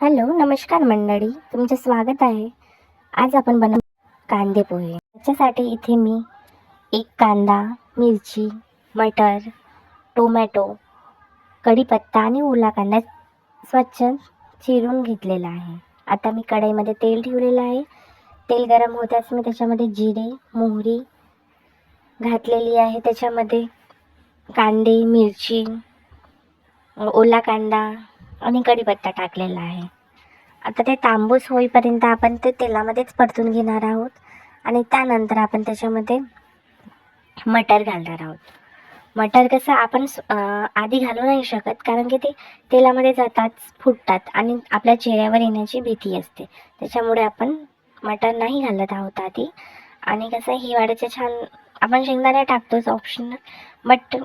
Hello, नमस्कार मंडळी. तुमचे स्वागत आहे. आज आपण बनवू कांदे पोहे. त्याच्यासाठी इथे मी एक कांदा, मिरची, मटर, टोमॅटो, कढीपत्ता आणि ओला कांदा स्वच्छ चिरून घेतलेला आहे. आता मी कढईमध्ये तेल ठेवलेलं आहे. तेल गरम होताच मी त्याच्यामध्ये जिरे, मोहरी घातलेली आहे. त्याच्यामध्ये कांदे, मिरची, ओला कांदा आणि कढीपत्ता टाकलेला आहे. आता ते तांबूस होईपर्यंत आपण ते तेलामध्येच परतून घेणार आहोत आणि त्यानंतर आपण त्याच्यामध्ये मटर घालणार आहोत. मटर कसं आपण आधी घालू नाही शकत, कारण की ते तेलामध्ये जाताच फुटतात आणि आपल्या चेहऱ्यावर येण्याची भीती असते. त्याच्यामुळे आपण मटर नाही घालत आहोत आधी. आणि कसं हिवाळ्याचे छान आपण शेंगदाणे टाकतोच ऑप्शनल, बट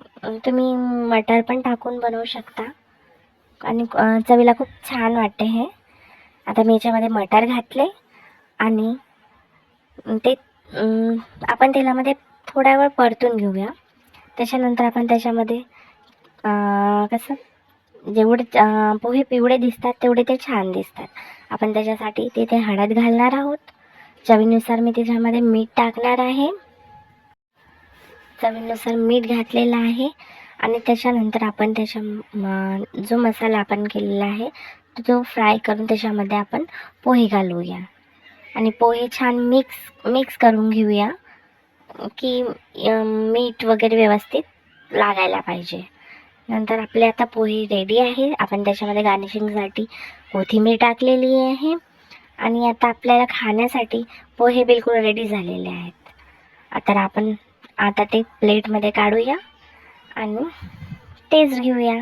तुम्ही मटर पण टाकून बनवू शकता आणि चवीला खूप छान वाटते हे. आता मी याच्यामध्ये मटर घातले आणि ते आपण तेलामध्ये थोडा वेळ परतून घेऊया. त्याच्यानंतर आपण त्याच्यामध्ये कसं जेवढे पोहे पिवळे दिसतात तेवढे ते छान दिसतात. आपण त्याच्यासाठी तिथे हळद घालणार आहोत. चवीनुसार मी त्याच्यामध्ये मीठ टाकणार आहे. चवीनुसार मीठ घातलेलं आहे आणि त्याच्यानंतर आपण जो मसाला आपण केलेला आहे तो फ्राय करून त्याच्यामध्ये आपण पोहे घालूया आणि पोहे छान मिक्स करून घेऊया की मीठ वगैरे व्यवस्थित लागायला पाहिजे. नंतर आपले आता पोहे रेडी आहे. आपण त्याच्यामध्ये गार्निशिंगसाठी कोथिंबीर टाकलेली आहे आणि आता आपल्याला खाण्यासाठी पोहे बिलकुल रेडी झालेले आहेत. आता ते प्लेटमध्ये काढूया आणि टेस्ट घेऊया.